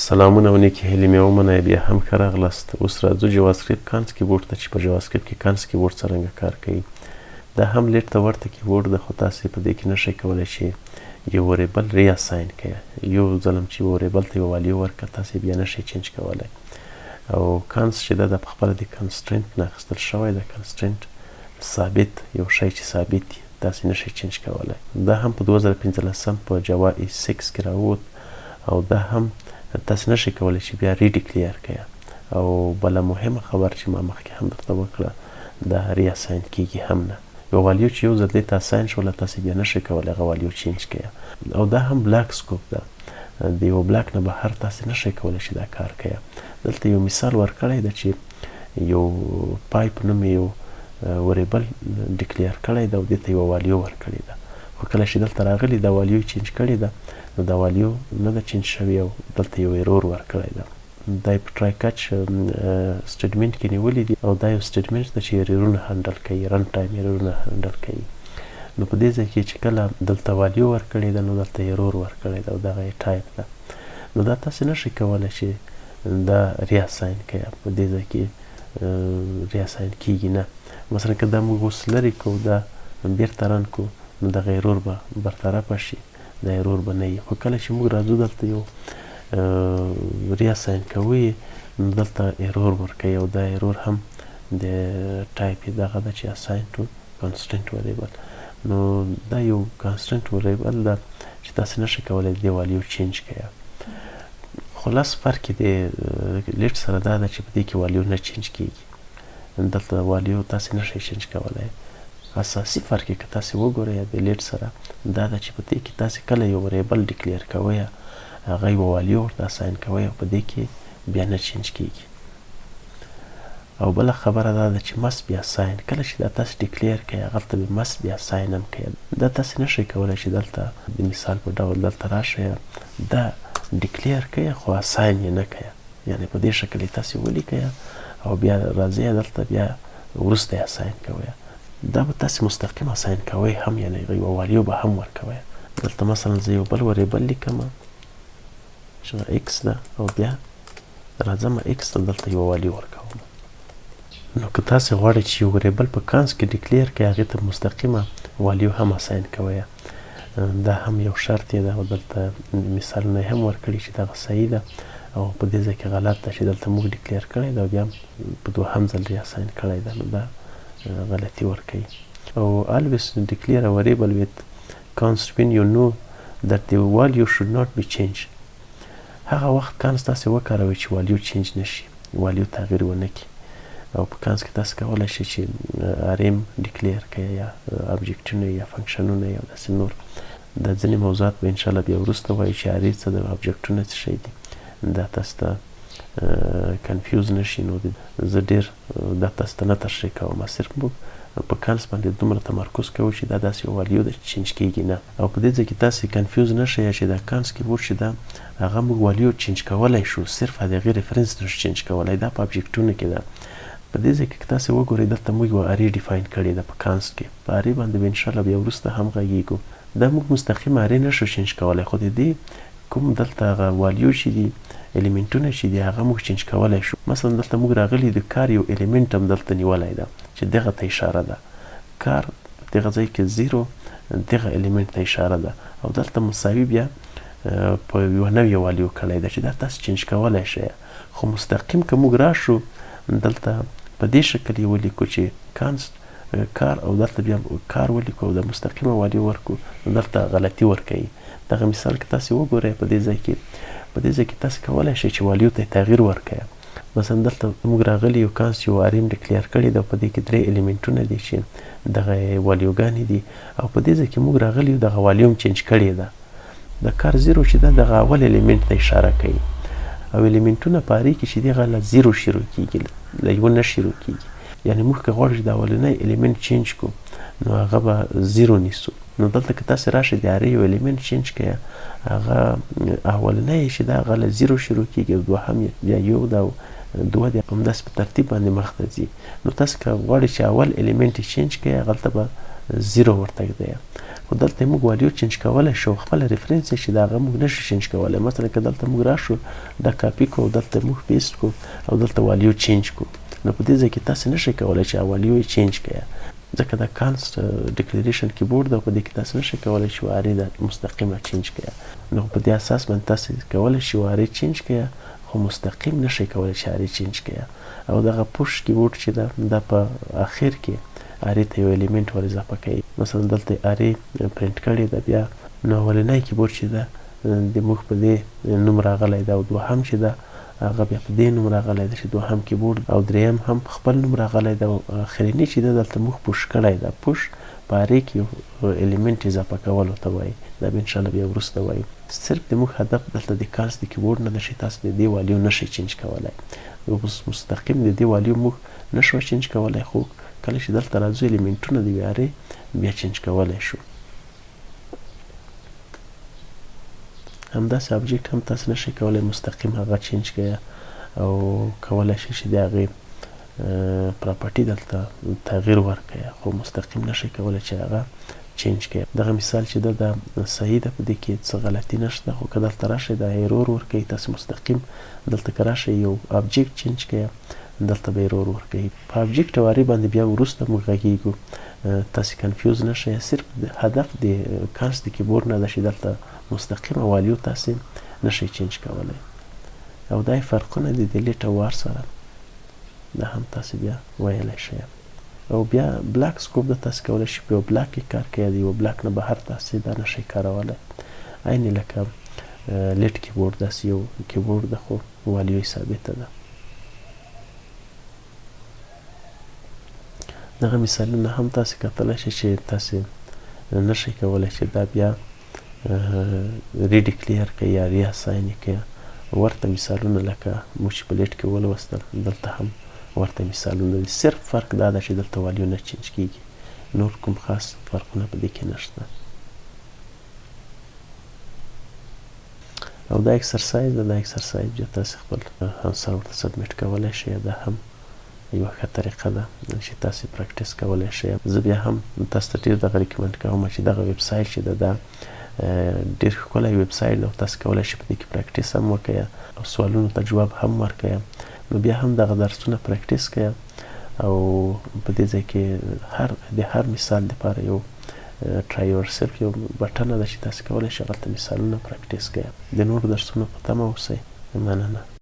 سلامونه او نیکې هیلې مې ومنئ، بیا هم ښه راغلاست. اوس راځو جاواسکرپټ کانس کیبورډ ته چې په جاواسکرپټ کې کانس کیبورډ څرنګه کار کوي. دا هم لیټ ته ورته کیبورډ ده، خو تاسې په دې کې نشئ کولی چې یو وریبل ریاساین کړئ. یو ځلم چې یو وریبل ته یو والیو ورکړه تاسې بیا نشئ چینج کولی. او کانس چې ده د پخپله د کنسټرنټ نه اخیستل شوی ده. کنسټرنټ ثابت یو شی چې ثابت وي تاسې نشئ چینج کولی. دا هم په 2015 په جاوا E6 کې راووت او دا هم تاسې نشئ کولی چې بیا ریډیکلیر کړئ. او بله مهمه خبر چې ما مخکې هم درته وکړه، دا ریاساین کیږي هم نه. یو والیو چې یو ځل دې ته اساین شوله تاسې بیا نشئ کولی هغه والیو چینج کړئ. او دا هم بلاک سکوپ ده، د یو بلاک نه بهر تاسې نشئ کولی چې دا کار کړئ. دلته یو مثال ورکړی ده چې یو پایپ نوم یو وریبل ډیکلیر کړی ده او دې ته یوه والیو ورکړې ده، خو کله چې دلته راغلي دا والیو چینج کړې ده نو دا والیو نه ده چینج شوې او دلته یو ایرور ورکړی ده. دا یې په ټرای کچ سټیټمنټ کې نیولي دي او دا یو سټیټمنټ ده چې ایررونه هنډل کوي، رن ټایم ایررونه هنډل کوي. نو په دې ځای کې چې کله دلته والیو ورکړې ده نو دلته ایرور ورکړی ده او دغه یې ټایپ ده. نو دا تاسې نشئ کولی چې دا ریاساین کړئ. په دې ځای کې ریاساین کیږي نه. مثلا که دا موږ اوس لرې کړو دا بیرته رن کړو نو دغه ایرور به برطرفه شي، دا ایرور به نه وي. خو کله چې موږ راځو دلته یو ریاساین کوو نو دلته ایرور ورکوي او دا ایرور هم د ټایپ یې دغه ده چې اساین ټو کانسټنټ وریبل. نو دا یو کانسټنټ وریبل ده چې تاسې نشئ کولی د دې والیو چینج کړئ. خلاص فرق یې د لیټ سره دا ده چې په دې کې والیو نه چینج کیږي. دلته والیو تاسې نشئ چینج کولی. اساسي فرق یې که تاسې وګورئ د لیټ سره دا ده چې په دې کې تاسې کله یو وریبل ډیکلیر کوئ هغه یوه والیو ورته اساین کوئ او په دې کې بیا نه چینج کیږي. او بله خبره دا ده چې مست بیا ساین، کله چې دا تاسې ډیکلیر کړئ هغلته به مست بیا ساین هم کړئ. دا تاسې نشئ کولی چې دلته د مثال په ډول دلته راشئ دا ډیکلیر کړئ خو اساین یې نه کړئ، یعنې په دې شکل یې تاسې ولیکئ او بیا راځئ دلته بیا وروسته یې اساین کوئ. دا به تاسې مستقیم اساین کوئ هم، یعنې یوه والیو به هم ورکوئ. دلته مثلا زه یو بل وریبل لیکم چې ایکس ده او بیا راځم ایکس ته دلته یوه والیو ورکوم. نو که تاسې غواړئ چې یو وریبل په کانس کې ډیکلیر کړئ هغې ته مستقیمه والیو هم اساین کوئ. دا هم یو شرط یې ده او دلته مثالونه یې هم ورکړي چې دغه صحیح ده او په دې ځای کې غلط ده چې دلته موږ ډیکلیر کړی ده او بیا په دوهم ځل یې اساین کړی ده، نو دا غلطي ورکوي. او always declare a variable with const when you know that the value should not be changed. هغه وخت کانس تاسې وکاروئ چې والیو چینج نشي، والیو تغییر ونه کړي. او په کانس کې تاسې کولی شئ چې اریم ډیکلیر کړئ یا ابجکټونه یا فنکشنونه یا داسې نور. دا ځینې موضوعات به انشاءالله بیا وروسته وایو چې ارې څه ده، ابجکټونه څه شی دي، دا تاسو ته کنفیوز نشي. نو زه ډېر دا تاسو ته نه تشریح کوم، صرف موږ په کانس باندې دومره تمرکز کوو چې دا داسې یو والیو ده چې چینج کیږي نه. او په دې ځای کې تاسې کنفیوز نشئ چې دا کانس کیبورډ چې ده هغه موږ والیو چینج کولی شو، صرف د هغې ریفرنس نشو چینج کولی، دا په ابجکټونو کې ده. په دې ځای کې که تاسې وګورئ دلته موږ یوه ارې ډیفاین کړې ده په کانس کې، په ارې باندې به انشاءالله بیا وروسته هم غږیږو. دا موږ مستقیم ارې نشو چینج کولی، خو د دې کوم دلته هغه والیو چې دي الیمنټونه چې دي هغه موږ چینج کولی شو. مثلا دلته موږ راغلي د کار یو الیمنټ هم دلته نیولی ده چې دغه ته اشاره ده، کار دغه ځای کې زیرو دغه الیمنټ ته اشاره ده او دلته مساوي بیا په یوه نوې والیو کړی ده چې دا تاسو چینج کولی شئ. خو مستقیم که موږ راشو دلته په دې شکل یې ولیکو چې کانست کار او دلته بیا کار ولیکو او د مستقیمه والیو ورکو نو دلته غلطي ورکوي. دغه مثال که تاسې وګورئ په دې ځای کې تاسې کولی شئ چې والیو ته تغییر ورکوئ. مثلا دلته موږ راغلي یو کانس یو اریم ډیکلیر کړی ده او په دې کې 3 الیمنټونه دي چې دغه والیوګانې دي او په دې ځای کې موږ راغلي یو دغه والیو هم چینج کړې ده. د کار زیرو چې ده دغه اول الیمنټ ته اشاره کوي او الیمنټونه په ارې کې چې دي هغه له زیرو شروع کیږي، له یوه نه شروع کیږي. یعنې موږ که غواړو چې د اولنی الیمنټ چینج کړو نو هغه به زیرو نیسو. نو دلته که تاسې راشئ د ارې یو الیمنټ چینج کړئ هغه اولنی یې چې ده هغه له زیرو شروع کیږي، دوهم بیا یو ده او دوه دي، همداسې په ترتیب باندې مخ ته ځي. نو تاسې که غواړئ چې اول الیمنټ یې چینج کړئ هغلته به زیرو ورته ږدئ. خو خو دلته موږ والیو چینج کولی شو، خپله ریفرنس چې د هغه موږ نشو چینج کولی. مثلا که دلته موږ راشو دا کاپي کو، دلته موږ پیسټ کو او دلته والیو چینج کو، نو په دې ځای کې تاسې نشئ کولی چې والیو یې چینج کړئ، ځکه دا کانسټ ډیکلیریشن کیبورډ ده، په دې کې تاسې نشئ کولی چې وارې ده مستقیمه چینج کړئ. نو په دې اساس باندې تاسې کولی شئ وارې چینج کړئ، خو مستقیم نشئ کولی چې وارې چینج کړئ. او دغه پوش کیبورډ چې ده دا په اخر کې ارې ته یو الیمنټ ور اضافه کوي. مثلا دلته ارې پرنټ کړې ده، بیا نو اولنی کیبورډ چې ده د موږ په دې نوم راغلی ده، او دوهم چې ده هغه بیا په دې نوم راغلی ده چې دوهم کیبورډ، او دریم هم خپل نوم راغلی ده، او اخرنی چې ده دلته موږ پوش کړی ده. پوش په ارې کې یو الیمنټ اضافه کولو ته وایي، دا به انشاءالله بیا وروسته وایو. صرف د موږ هدف دلته د کانس د کیبورډ نه ده چې تاسو د دې والیو نشئ چینج کولی. اوس مستقیم د دې والیو موږ نشو چینج کولی، خو کله چې دلته راځو الیمنټونه د یوې ارې بیا چینج کولی شو. همداسې ابجکټ هم تاسو نشئ کولی مستقیم هغه چینج کړئ، او کولی شئ چې د هغې پراپرټي دلته تغییر ورکړئ، خو مستقیم نشئ کولی چې هغه چینج کړئ. دغه مثال چې ده دا صحیح ده، په دې کې څه غلطي نشته، خو که دلته راشئ دا ایرور ورکوي. تاسو مستقیم دلته که راشئ یو ابجکټ چینج کړئ، دلته به ایرور ورکوي. په ابجکټ او ارې باندې بیا وروسته موږ غږیږو، تاسې کنفیوز نشئ. صرف هدف د کانس د کیبورډ نه ده چې دلته مستقیمه والیو تاسې نشئ چینج کولی. او دا فرقونه د ډیلیټ او وار سره دا هم تاسې بیا ویلی شئ. او بیا بلاک سکوپ ده، تاسې کولی شئ په یو بلاک کې کار کوئ، د یو بلاک نه بهر تاسې دا نشئ کارولی. عین لکه لیټ کیبورډ داسې یو کیبورډ ده، خو والیو یې ثابته ده. دغه مثالونه هم تاسې کتلی شئ چې تاسې نشئ کولی چې دا بیا ریډیکلیر کړئ یا ریاساین یې کړئ. ورته مثالونه لکه موږ چې په لیټ کې ولوستل، دلته هم ورته مثالونه دي. صرف فرق دا ده چې دلته والیو نه چینج کیږي، نور کوم خاص فرقونه په دې کې نشته. او دا اکسرسایز ده، دا اکسرسایز بیا تاسې خپل انسر ورته سبمیټ کولی شئ. دا هم یوه ښه طریقه ده چې تاسې پریکټس کولی شئ. زه بیا هم تاسو ته ډېر دغه ریکمنډ کوم چې دغه ویب سایټ چې ده دا ډېر ښکلی ویب سایټ ده، او تاسو کولی شئ په دې کې پریکټس هم وکړئ او سوالونو ته جواب هم ورکړئ. نو بیا هم دغه درسونه پریکټس کړئ، او په دې ځای کې د هر مثال لپاره یو ټرای یور سیلف یو بټنه ده چې تاسو کولی شئ هغلته مثالونه پریکټس کړئ. د نورو درسونو په تمه اوسئ. مننه.